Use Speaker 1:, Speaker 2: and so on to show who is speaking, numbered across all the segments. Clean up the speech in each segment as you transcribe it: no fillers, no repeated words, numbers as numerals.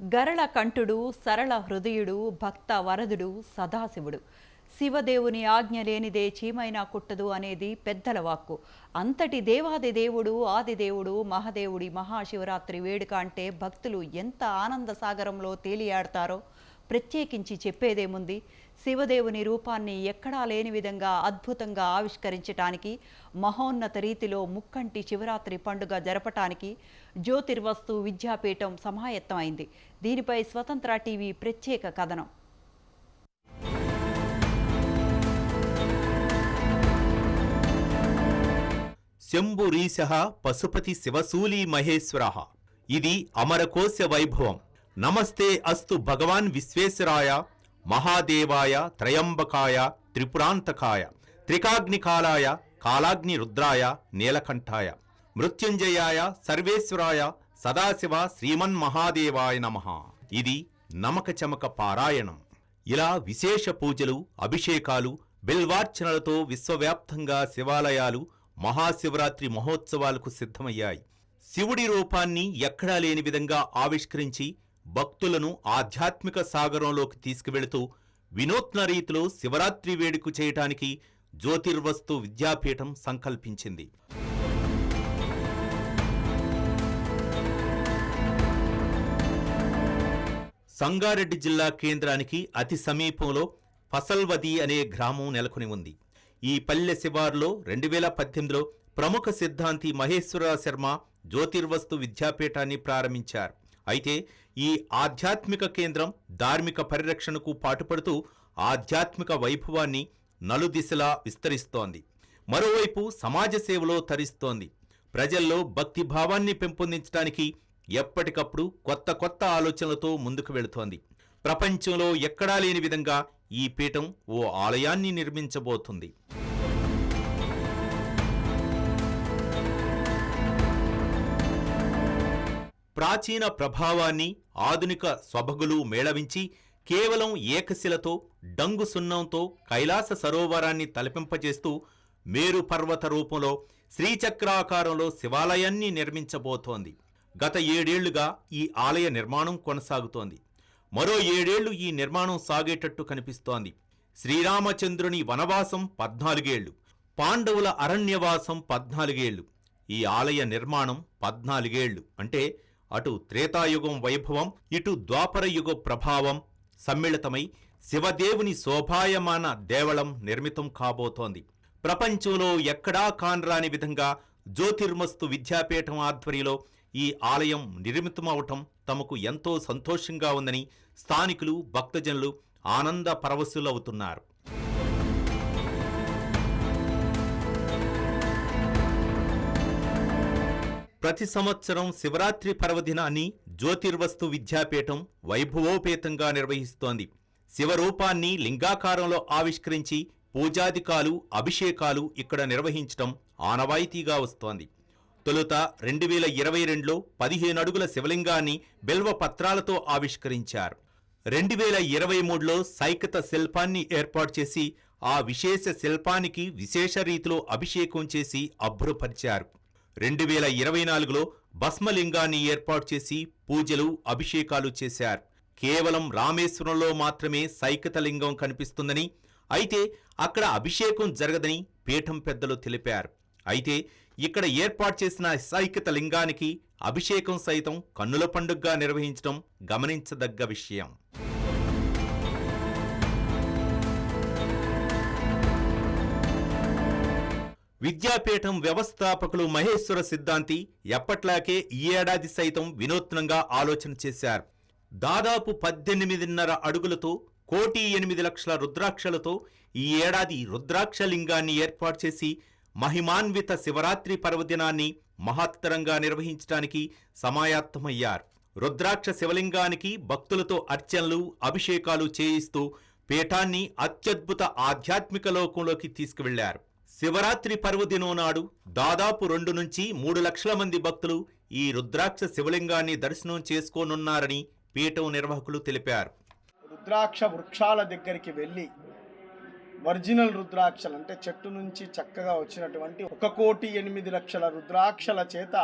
Speaker 1: గరళ కంఠుడు సరళ హృదయుడు భక్త వరదుడు సదాశివుడు. శివదేవుని ఆజ్ఞ లేనిదే చీమైనా కుట్టదు అనేది పెద్దల వాక్కు. అంతటి దేవాది దేవుడు ఆదిదేవుడు మహాదేవుడి మహాశివరాత్రి వేడుక అంటే భక్తులు ఎంత ఆనంద సాగరంలో తేలియాడతారో ప్రత్యేకించి చెప్పేదేముంది. శివదేవుని రూపాన్ని ఎక్కడా లేని విధంగా అద్భుతంగా ఆవిష్కరించటానికి, మహోన్నత రీతిలో ముక్కంటి శివరాత్రి పండుగ జరపటానికి జ్యోతిర్వస్తు విద్యాపీఠం సమాయత్తమైంది. దీనిపై స్వతంత్ర టీవీ ప్రత్యేక కథనం.
Speaker 2: శంభురీశః పశుపతి శివశూలీ మహేశ్వరః. ఇది అమరకోశ వైభవం. నమస్తే అస్తు భగవాన్ విశ్వేశ్వరాయ మహాదేవాయ త్రయంబకాయ త్రిపురాంతకాయ త్రికాగ్నికాలాయ కాలాగ్ని రుద్రాయ నీలకంఠాయ మృత్యుంజయాయ సర్వేశ్వరాయ సదాశివ శ్రీమన్మహాదేవాయ నమః. ఇది నమక చమక పారాయణం. ఇలా విశేష పూజలు, అభిషేకాలు, బిల్వార్చనలతో విశ్వవ్యాప్తంగా శివాలయాలు మహాశివరాత్రి మహోత్సవాలకు సిద్ధమయ్యాయి. శివుడి రూపాన్ని ఎక్కడా లేని విధంగా ఆవిష్కరించి భక్తులను ఆధ్యాత్మిక సాగరంలోకి తీసుకువెళుతూ వినూత్న రీతిలో శివరాత్రి వేడుక చేయటానికి జ్యోతిర్వస్తు విద్యాపీఠం సంకల్పించింది. సంగారెడ్డి జిల్లా కేంద్రానికి అతి సమీపంలో ఫసల్వది అనే గ్రామం నెలకొని ఉంది. ఈ పల్లె శివారులో 2018లో ప్రముఖ సిద్ధాంతి మహేశ్వర శర్మ జ్యోతిర్వస్తు విద్యాపీఠాన్ని ప్రారంభించారు. అయితే ఈ ఆధ్యాత్మిక కేంద్రం ధార్మిక పరిరక్షణకు పాటుపడుతూ ఆధ్యాత్మిక వైభవాన్ని నలుదిశలా విస్తరిస్తోంది. మరోవైపు సమాజ సేవలో తరిస్తోంది. ప్రజల్లో భక్తిభావాన్ని పెంపొందించడానికి ఎప్పటికప్పుడు కొత్త కొత్త ఆలోచనలతో ముందుకు వెళుతోంది. ప్రపంచంలో ఎక్కడా లేని విధంగా ఈ పీఠం ఓ ఆలయాన్ని నిర్మించబోతుంది. ప్రాచీన ప్రభావాన్ని ఆధునిక స్వభగులు మేళవించి కేవలం ఏకశిలతో డంగు సున్నంతో కైలాస సరోవరాన్ని తలపింపజేస్తూ మేరు పర్వత రూపంలో శ్రీచక్రాకారంలో శివాలయాన్ని నిర్మించబోతోంది. గత 7 ఏళ్లుగా ఈ ఆలయ నిర్మాణం కొనసాగుతోంది. మరో 7 ఏళ్లు ఈ నిర్మాణం సాగేటట్టు కనిపిస్తోంది. శ్రీరామచంద్రుని వనవాసం 14 ఏళ్లు, పాండవుల అరణ్యవాసం 14 ఏళ్లు, ఈ ఆలయ నిర్మాణం 14 ఏళ్లు. అంటే అటు త్రేతాయుగం వైభవం, ఇటు ద్వాపర యుగ ప్రభావం సమ్మిళితమై శివదేవుని శోభాయమాన దేవళం నిర్మితం కాబోతోంది. ప్రపంచంలో ఎక్కడా కానరాని విధంగా జ్యోతిర్మస్తు విద్యాపీఠం ఆధ్వర్యంలో ఈ ఆలయం నిర్మితమవటం తమకు ఎంతో సంతోషంగా ఉందని స్థానికులు, భక్తజనులు ఆనంద పరవశులవుతున్నారు. ప్రతి సంవత్సరం శివరాత్రి పర్వదినాన్ని జ్యోతిర్వస్తు విద్యాపీఠం వైభవోపేతంగా నిర్వహిస్తోంది. శివరూపాన్ని లింగాకారంలో ఆవిష్కరించి పూజాదికాలు, అభిషేకాలు ఇక్కడ నిర్వహించడం ఆనవాయితీగా వస్తోంది. తొలుత 2022లో 15 అడుగుల శివలింగాన్ని బిల్వ పత్రాలతో ఆవిష్కరించారు. 2023లో సైకత శిల్పాన్ని ఏర్పాటు చేసి ఆ విశేష శిల్పానికి విశేష రీతిలో అభిషేకం చేసి అబ్బురపరిచారు. 2024లో భస్మలింగాన్ని ఏర్పాటు చేసి పూజలు, అభిషేకాలు చేశారు. కేవలం రామేశ్వరంలో మాత్రమే సైకత లింగం కనిపిస్తుందని, అయితే అక్కడ అభిషేకం జరగదని పీఠం పెద్దలు తెలిపారు. అయితే ఇక్కడ ఏర్పాటు చేసిన సైకత లింగానికి అభిషేకం సైతం కన్నుల పండుగగా నిర్వహించడం గమనించదగ్గ విషయం. విద్యాపీఠం వ్యవస్థాపకులు మహేశ్వర సిద్ధాంతి ఎప్పట్లాగే ఈ ఏడాది సైతం వినూత్నంగా ఆలోచన చేశారు. దాదాపు 18.5 అడుగులతో 1,08,00,000 రుద్రాక్షలతో ఈ ఏడాది రుద్రాక్ష లింగాన్ని ఏర్పాటు చేసి మహిమాన్విత శివరాత్రి పర్వదినాన్ని మహత్తరంగా నిర్వహించడానికి సమాయత్తమయ్యారు. రుద్రాక్ష శివలింగానికి భక్తులతో అర్చనలు, అభిషేకాలు చేయిస్తూ పీఠాన్ని అత్యద్భుత ఆధ్యాత్మిక లోకంలోకి తీసుకువెళ్లారు. శివరాత్రి పర్వదినం నాడు దాదాపు 2 నుంచి 3 లక్షల మంది భక్తులు ఈ రుద్రాక్ష శివలింగాన్ని దర్శనం చేసుకోనున్నారని పీఠం నిర్వాహకులు తెలిపారు.
Speaker 3: రుద్రాక్ష వృక్షాల దగ్గరికి వెళ్ళి ఒరిజినల్ రుద్రాక్షలు అంటే చెట్టు నుంచి చక్కగా వచ్చినటువంటి 1,08,00,000 రుద్రాక్షల చేత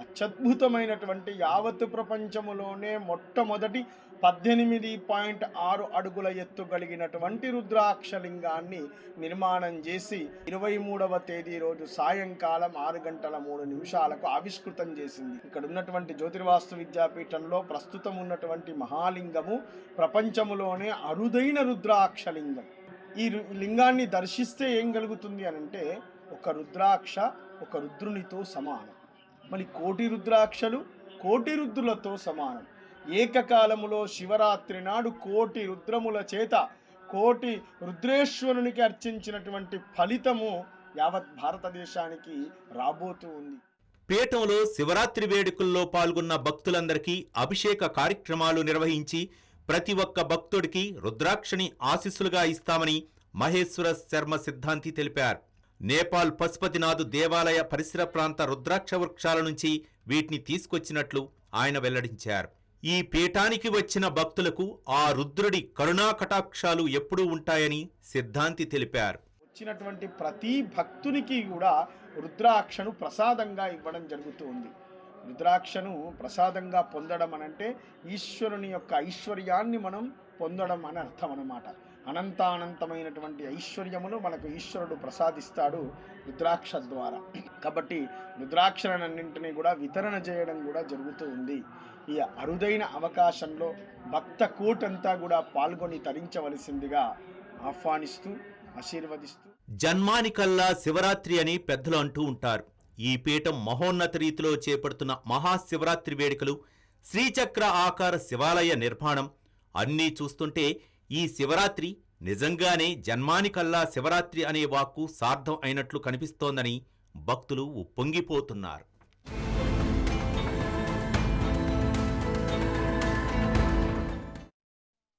Speaker 3: అత్యద్భుతమైనటువంటి యావత్ ప్రపంచములోనే మొట్టమొదటి 18.6 అడుగుల ఎత్తు కలిగినటువంటి రుద్రాక్షలింగాన్ని నిర్మాణం చేసి 23వ తేదీ రోజు సాయంకాలం 6:03 ఆవిష్కృతం చేసింది. ఇక్కడ ఉన్నటువంటి జ్యోతిర్వాస్తు విద్యాపీఠంలో ప్రస్తుతం ఉన్నటువంటి మహాలింగము ప్రపంచములోనే అరుదైన రుద్రాక్షలింగం. ఈ లింగాన్ని దర్శిస్తే ఏం కలుగుతుంది అనంటే, ఒక రుద్రాక్ష ఒక రుద్రునితో సమానం. మరి కోటి రుద్రాక్షలు కోటి రుద్రులతో సమానం. ఏకకాలములో శివరాత్రి నాడు కోటి రుద్రముల చేత కోటి రుద్రేశ్వరునికి అర్చించినటువంటి ఫలితము యావత్ భారతదేశానికి రాబోతూ ఉంది.
Speaker 2: పీఠంలో శివరాత్రి వేడుకల్లో పాల్గొన్న భక్తులందరికీ అభిషేక కార్యక్రమాలు నిర్వహించి ప్రతి ఒక్క భక్తుడికి రుద్రాక్షని ఆశీస్సులుగా ఇస్తామని మహేశ్వర శర్మ సిద్ధాంతి తెలిపారు. నేపాల్ పశుపతినాథ్ దేవాలయ పరిసర ప్రాంత రుద్రాక్ష వృక్షాల నుంచి వీటిని తీసుకొచ్చినట్లు ఆయన వెల్లడించారు. ఈ పీఠానికి వచ్చిన భక్తులకు ఆ రుద్రుడి కరుణా కటాక్షాలు ఎప్పుడూ ఉంటాయని సిద్ధాంతి తెలిపారు.
Speaker 3: వచ్చినటువంటి ప్రతి భక్తునికి కూడా రుద్రాక్షను ప్రసాదంగా ఇవ్వడం జరుగుతూ ఉంది. రుద్రాక్షను ప్రసాదంగా పొందడం అనంటే ఈశ్వరుని యొక్క ఐశ్వర్యాన్ని మనం పొందడం అని అర్థం అన్నమాట. అనంతానంతమైనటువంటి ఐశ్వర్యమును మనకు ఈశ్వరుడు ప్రసాదిస్తాడు రుద్రాక్ష ద్వారా. కాబట్టి రుద్రాక్షలన్నింటినీ కూడా వితరణ చేయడం కూడా జరుగుతూ ఉంది. ఈ అరుదైన అవకాశంలో భక్త కూటంతా కూడా పాల్గొని తరించవలసిందిగా ఆహ్వానిస్తూ ఆశీర్వదిస్తూ.
Speaker 2: జన్మానికల్లా శివరాత్రి అని పెద్దలు అంటూ ఉంటారు. ఈ పీఠం మహోన్నత రీతిలో చేపడుతున్న మహాశివరాత్రి వేడుకలు, శ్రీచక్ర ఆకార శివాలయ నిర్మాణం అన్నీ చూస్తుంటే ఈ శివరాత్రి నిజంగానే జన్మానికల్లా శివరాత్రి అనే వాక్కు సార్థం అయినట్లు కనిపిస్తోందని భక్తులు ఉప్పొంగిపోతున్నారు.